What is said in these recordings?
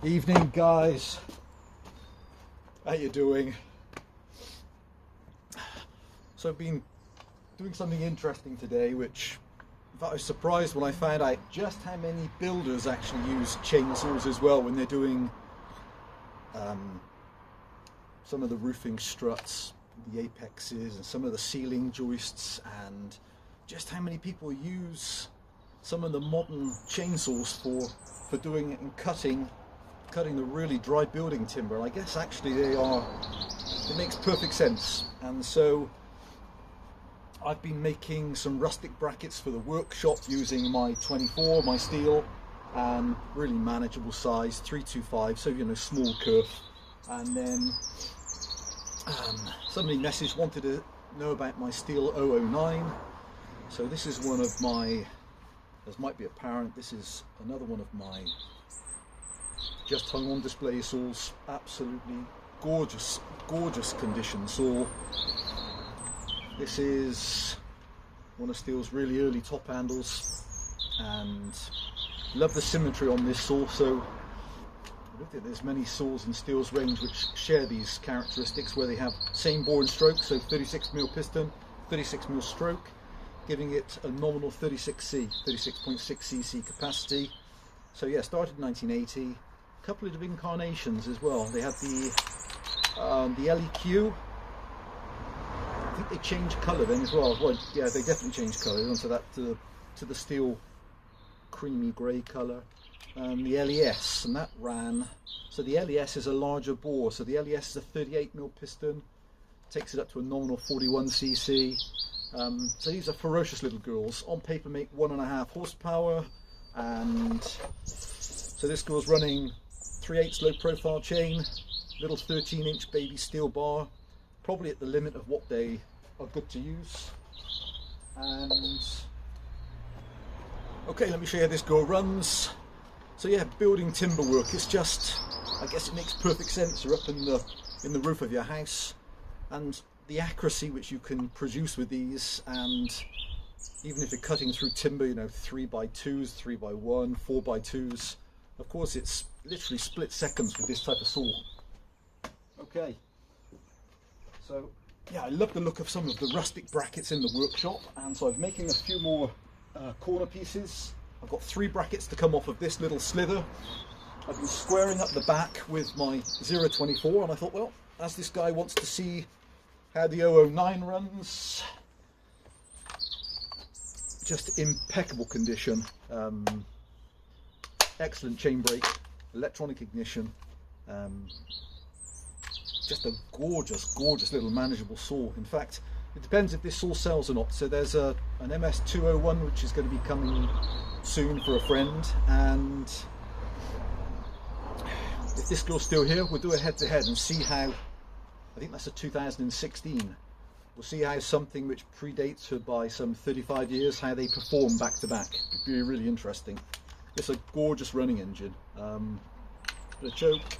Evening, guys. How you doing? So I've been doing something interesting today, which in fact I was surprised when I found out just how many builders actually use chainsaws as well when they're doing some of the roofing struts, the apexes, and some of the ceiling joists, and just how many people use some of the modern chainsaws for doing and cutting the really dry building timber. And I guess actually it makes perfect sense. And so I've been making some rustic brackets for the workshop using my 24, my Stihl, and really manageable size 325, so small kerf. And then somebody wanted to know about my Stihl 009. So this is one of my, as might be apparent, this is another one of my just hung on display saws. Absolutely gorgeous condition saw. This is one of Stihl's really early top handles, and love the symmetry on this saw. So I don't think there's many saws in Stihl's range which share these characteristics, where they have same bore and stroke, so 36mm piston, 36mm stroke, giving it a nominal 36.6 cc capacity. So yeah, started in 1980. A couple of incarnations as well. They had the LEQ. I think they changed colour then as well. Well, yeah, they definitely changed colour onto that to the Stihl creamy grey colour. The LES, and that ran. So the LES is a larger bore. So the LES is a 38mm piston, takes it up to a nominal 41 cc. So these are ferocious little girls. On paper, make 1.5 horsepower, and so this girl's running 3/8 low profile chain, little 13-inch baby steel bar, probably at the limit of what they are good to use. And okay, let me show you how this girl runs. So yeah, building timber work, it's just, I guess it makes perfect sense. You're up in the roof of your house, and the accuracy which you can produce with these, and even if you're cutting through timber, 3x2s, 3x1, 4x2s, of course it's literally split seconds with this type of saw. Okay, so yeah, I love the look of some of the rustic brackets in the workshop, and so I'm making a few more corner pieces. I've got 3 brackets to come off of this little slither. I've been squaring up the back with my 024, and I thought, well, as this guy wants to see how the 009 runs, just impeccable condition, excellent chain brake, electronic ignition, just a gorgeous little manageable saw. In fact, it depends if this saw sells or not. So there's an MS201 which is going to be coming soon for a friend, and if this girl's still here, we'll do a head-to-head and see how, I think that's a 2016. We'll see how something which predates her by some 35 years, how they perform back to back. It'd be really interesting. It's a gorgeous running engine. Bit of choke.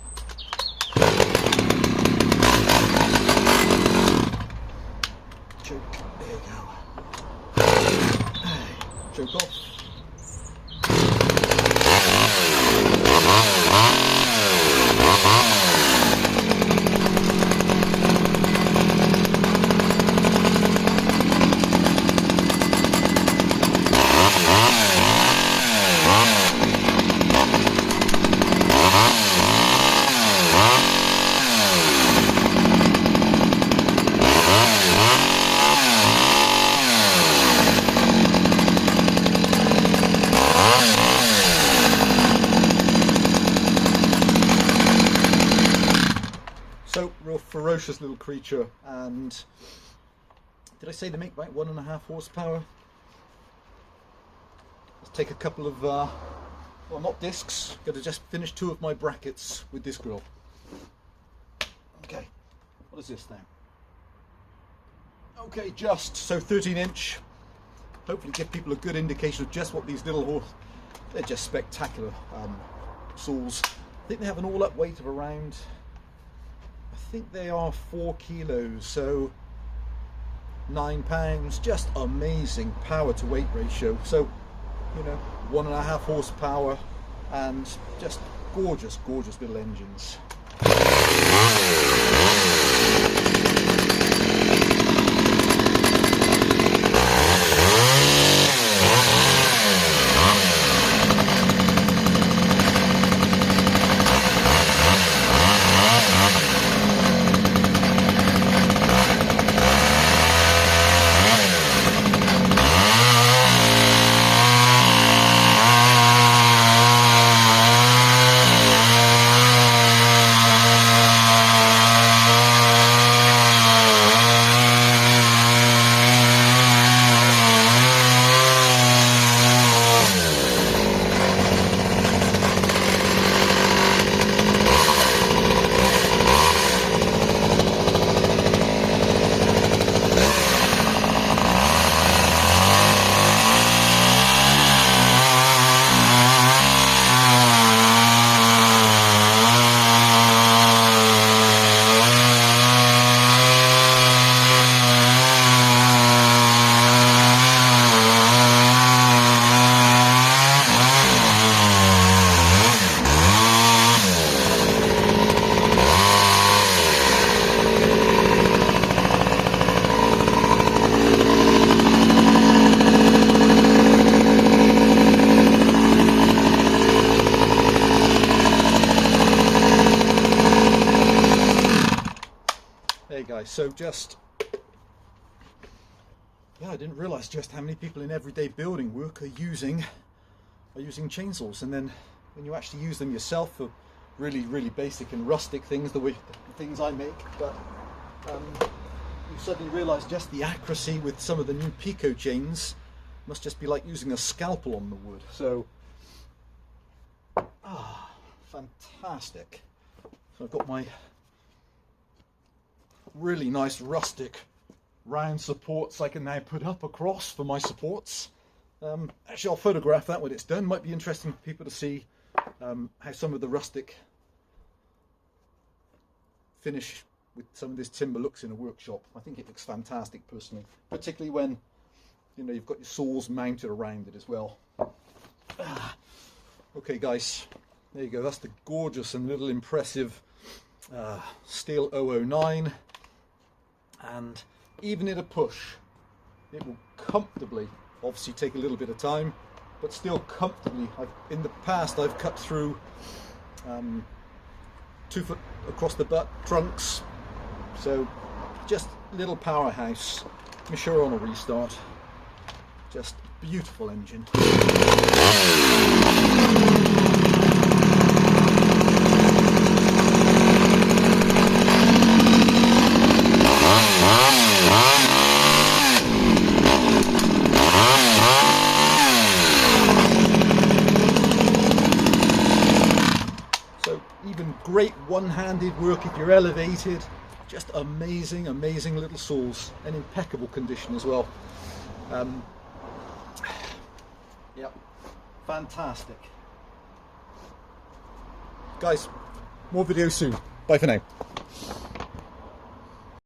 Choke. There you go. Choke off. So, real ferocious little creature. And did I say they make about 1.5 horsepower? Let's take a couple of, well, not discs, got to just finish 2 of my brackets with this girl. Okay, what is this now? Okay, just, so 13-inch. Hopefully give people a good indication of just what these little, they're just spectacular saws. I think they have an all-up weight of around, I think they are 4 kilos, so £9. Just amazing power to weight ratio. So, 1.5 horsepower and just gorgeous, gorgeous little engines. Hey guys, so just, yeah, I didn't realize just how many people in everyday building work are using chainsaws, and then when you actually use them yourself for really basic and rustic things, the things I make, but you suddenly realize just the accuracy with some of the new Pico chains must just be like using a scalpel on the wood. So, fantastic. So I've got my really nice rustic round supports I can now put up across for my supports. Actually, I'll photograph that when it's done. Might be interesting for people to see how some of the rustic finish with some of this timber looks in a workshop. I think it looks fantastic personally, particularly when you've got your saws mounted around it as well. Okay guys, there you go. That's the gorgeous and little impressive Stihl 009. And even at a push, it will comfortably, obviously take a little bit of time, but still comfortably. In the past I've cut through 2 foot across the butt trunks, so just little powerhouse. I'm sure on a restart, just beautiful engine. Great one-handed work if you're elevated. Just amazing little saws, and impeccable condition as well. Yeah, fantastic. Guys, more videos soon. Bye for now.